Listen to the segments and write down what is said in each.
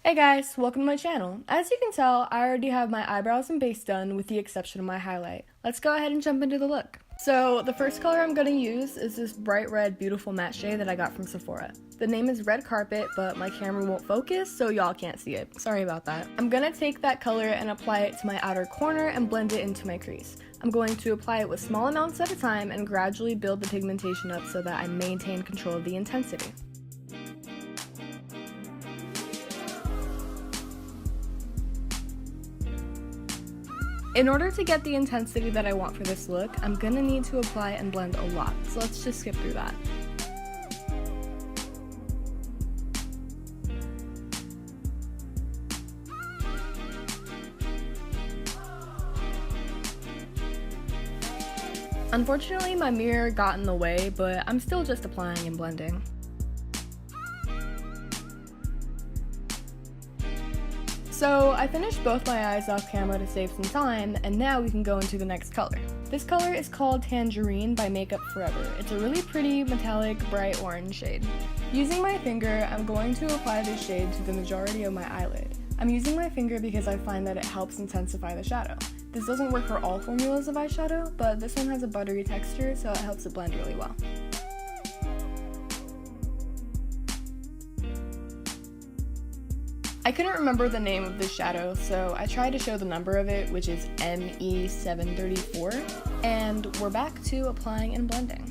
Hey guys, welcome to my channel. As you can tell, I already have my eyebrows and base done with the exception of my highlight. Let's go ahead and jump into the look. So the first color I'm going to use is this bright red beautiful matte shade that I got from Sephora. The name is Red Carpet, but my camera won't focus, so y'all can't see it. Sorry about that. I'm going to take that color and apply it to my outer corner and blend it into my crease. I'm going to apply it with small amounts at a time and gradually build the pigmentation up so that I maintain control of the intensity. In order to get the intensity that I want for this look, I'm gonna need to apply and blend a lot, so let's just skip through that. Unfortunately, my mirror got in the way, but I'm still just applying and blending. So I finished both my eyes off camera to save some time, and now we can go into the next color. This color is called Tangerine by Makeup Forever. It's a really pretty, metallic, bright orange shade. Using my finger, I'm going to apply this shade to the majority of my eyelid. I'm using my finger because I find that it helps intensify the shadow. This doesn't work for all formulas of eyeshadow, but this one has a buttery texture, so it helps it blend really well. I couldn't remember the name of this shadow, so I tried to show the number of it, which is ME734, and we're back to applying and blending.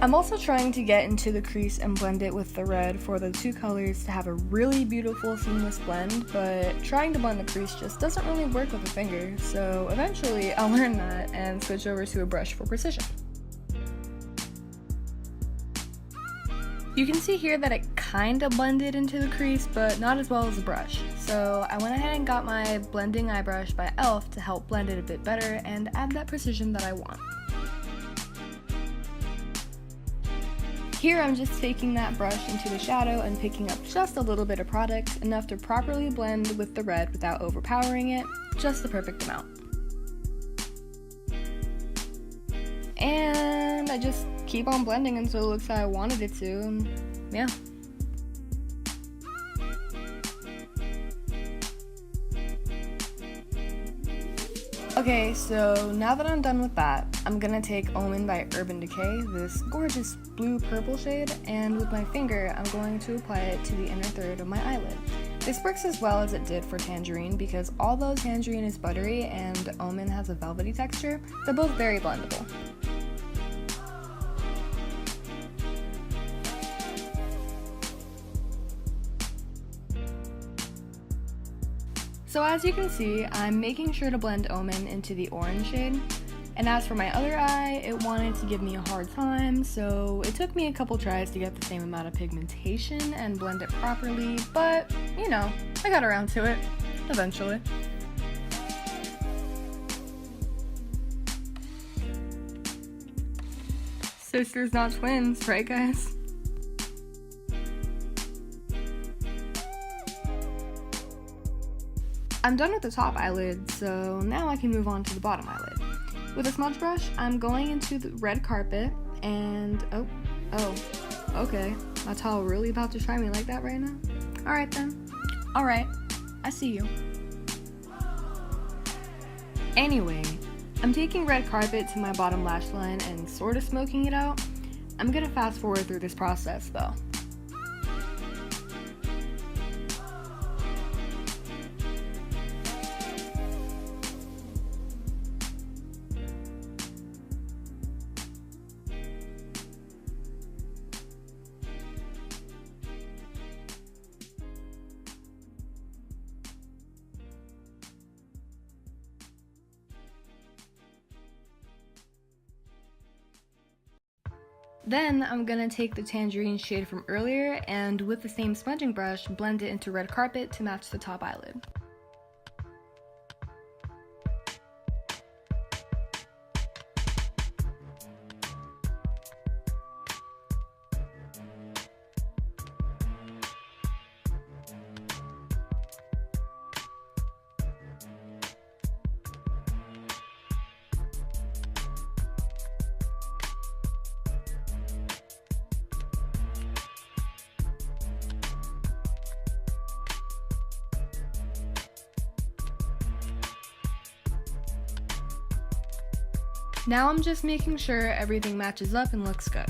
I'm also trying to get into the crease and blend it with the red for the two colors to have a really beautiful seamless blend, but trying to blend the crease just doesn't really work with a finger, so eventually I'll learn that and switch over to a brush for precision. You can see here that it kinda blended into the crease, but not as well as a brush, so I went ahead and got my blending eye brush by e.l.f. to help blend it a bit better and add that precision that I want. Here I'm just taking that brush into the shadow and picking up just a little bit of product, enough to properly blend with the red without overpowering it, just the perfect amount. And I just keep on blending until it looks how I wanted it to, and yeah. Okay, so now that I'm done with that, I'm gonna take Omen by Urban Decay, this gorgeous blue-purple shade, and with my finger, I'm going to apply it to the inner third of my eyelid. This works as well as it did for Tangerine because although Tangerine is buttery and Omen has a velvety texture, they're both very blendable. So as you can see, I'm making sure to blend Omen into the orange shade, and as for my other eye, it wanted to give me a hard time, so it took me a couple tries to get the same amount of pigmentation and blend it properly, but, you know, I got around to it, eventually. Sisters, not twins, right guys? I'm done with the top eyelid, so now I can move on to the bottom eyelid. With a smudge brush, I'm going into the Red Carpet, and okay, my towel really about to try me like that right now? Alright then. Alright, I see you. Anyway, I'm taking Red Carpet to my bottom lash line and sort of smoking it out. I'm gonna fast forward through this process though. Then I'm gonna take the Tangerine shade from earlier and with the same smudging brush, blend it into Red Carpet to match the top eyelid. Now I'm just making sure everything matches up and looks good.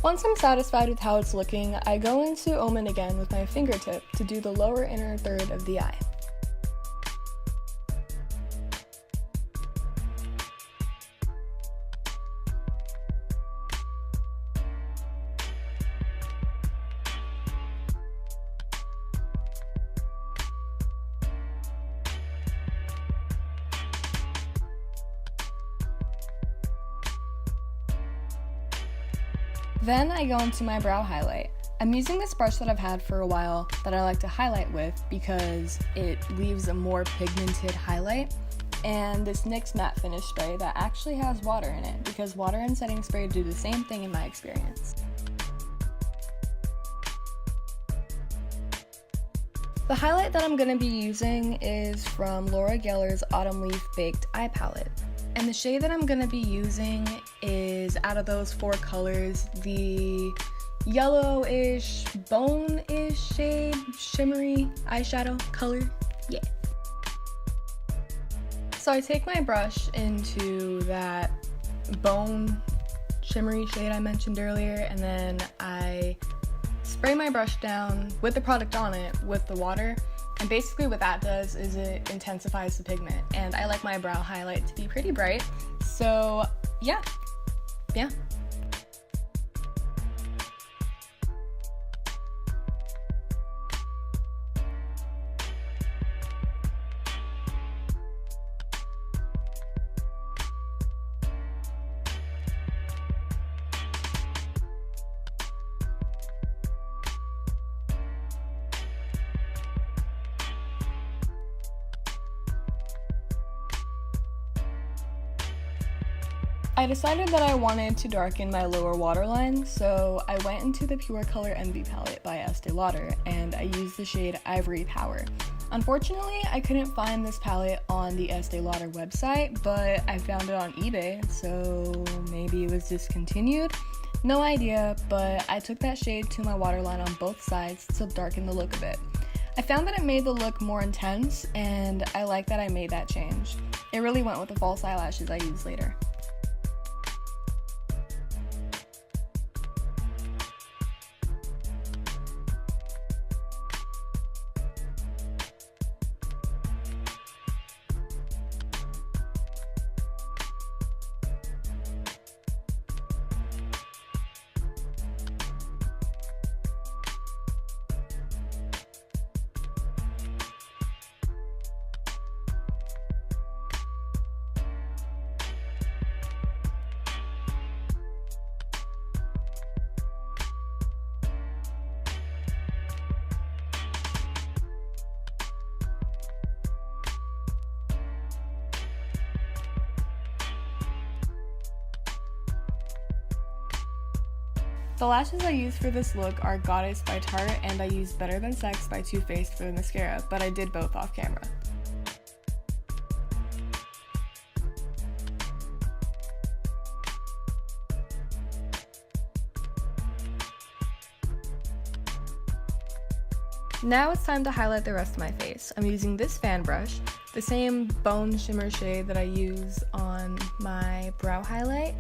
Once I'm satisfied with how it's looking, I go into Omen again with my fingertip to do the lower inner third of the eye. Then I go into my brow highlight. I'm using this brush that I've had for a while that I like to highlight with because it leaves a more pigmented highlight, and this NYX matte finish spray that actually has water in it because water and setting spray do the same thing in my experience. The highlight that I'm going to be using is from Laura Geller's Autumn Leaf Baked Eye Palette. And the shade that I'm going to be using is, out of those 4 colors, the yellowish, bone-ish shade, shimmery eyeshadow color. Yeah. So I take my brush into that bone shimmery shade I mentioned earlier, and then I spray my brush down with the product on it with the water. And basically what that does is it intensifies the pigment, and I like my brow highlight to be pretty bright, so yeah. I decided that I wanted to darken my lower waterline, so I went into the Pure Color Envy palette by Estee Lauder, and I used the shade Ivory Power. Unfortunately, I couldn't find this palette on the Estee Lauder website, but I found it on eBay, so maybe it was discontinued. No idea, but I took that shade to my waterline on both sides to darken the look a bit. I found that it made the look more intense, and I like that I made that change. It really went with the false eyelashes I used later. The lashes I used for this look are Goddess by Tarte, and I used Better Than Sex by Too Faced for the mascara, but I did both off camera. Now it's time to highlight the rest of my face. I'm using this fan brush, the same bone shimmer shade that I use on my brow highlight,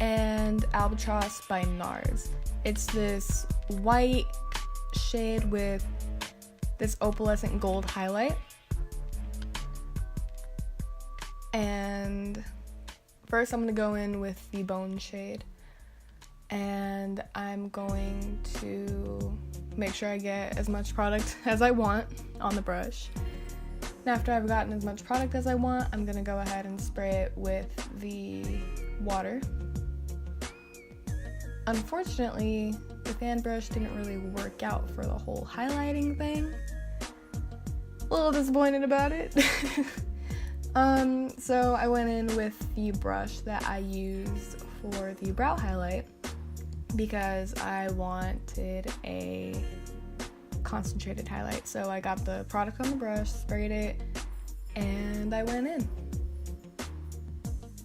and Albatross by NARS. It's this white shade with this opalescent gold highlight. And first I'm going to go in with the bone shade, and I'm going to make sure I get as much product as I want on the brush. And after I've gotten as much product as I want, I'm going to go ahead and spray it with the water. Unfortunately, the fan brush didn't really work out for the whole highlighting thing. A little disappointed about it. So I went in with the brush that I used for the brow highlight because I wanted a concentrated highlight. So I got the product on the brush, sprayed it, and I went in.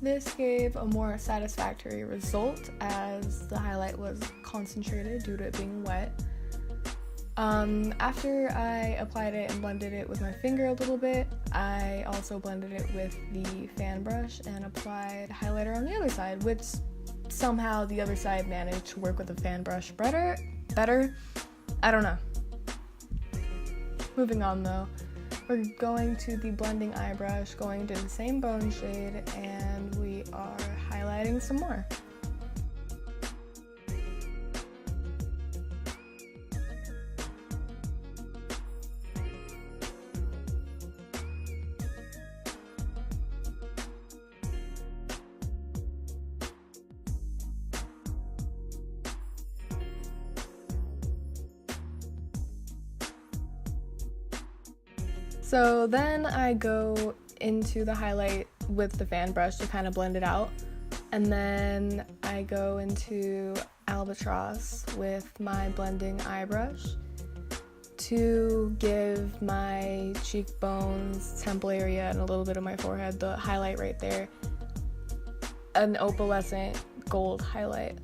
This gave a more satisfactory result as the highlight was concentrated due to it being wet. After I applied it and blended it with my finger a little bit, I also blended it with the fan brush and applied highlighter on the other side, which somehow the other side managed to work with the fan brush better. I don't know. Moving on though, we're going to the blending eye brush, going to the same bone shade, and we are highlighting some more. So then I go into the highlight with the fan brush to kind of blend it out, and then I go into Albatross with my blending eye brush to give my cheekbones, temple area, and a little bit of my forehead, the highlight right there, an opalescent gold highlight.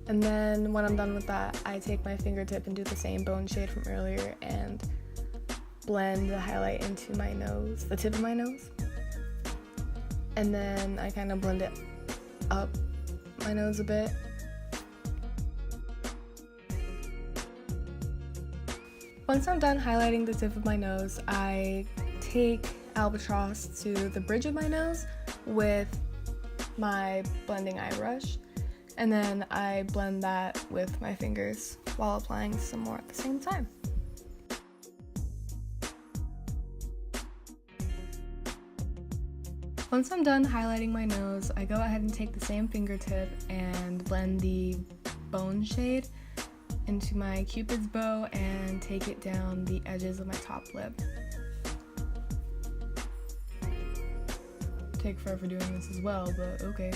And then when I'm done with that, I take my fingertip and do the same bone shade from earlier and blend the highlight into my nose, the tip of my nose. And then I kind of blend it up my nose a bit. Once I'm done highlighting the tip of my nose, I take Albatross to the bridge of my nose with my blending eye brush. And then I blend that with my fingers while applying some more at the same time. Once I'm done highlighting my nose, I go ahead and take the same fingertip and blend the bone shade into my Cupid's bow and take it down the edges of my top lip. Take forever doing this as well, but okay.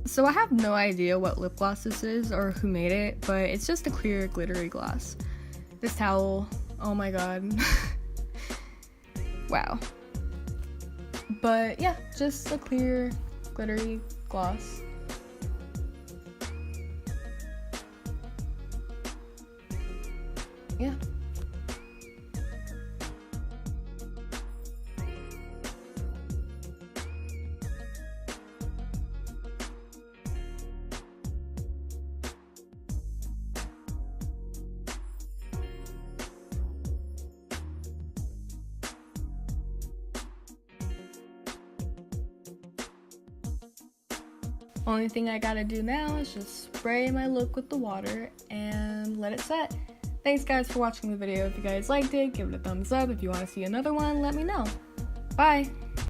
So I have no idea what lip gloss this is or who made it, but it's just a clear glittery gloss. This towel, oh my god. Wow. But yeah, just a clear glittery gloss. Yeah. Only thing I gotta do now is just spray my look with the water and let it set. Thanks guys for watching the video. If you guys liked it, give it a thumbs up. If you want to see another one, let me know. Bye!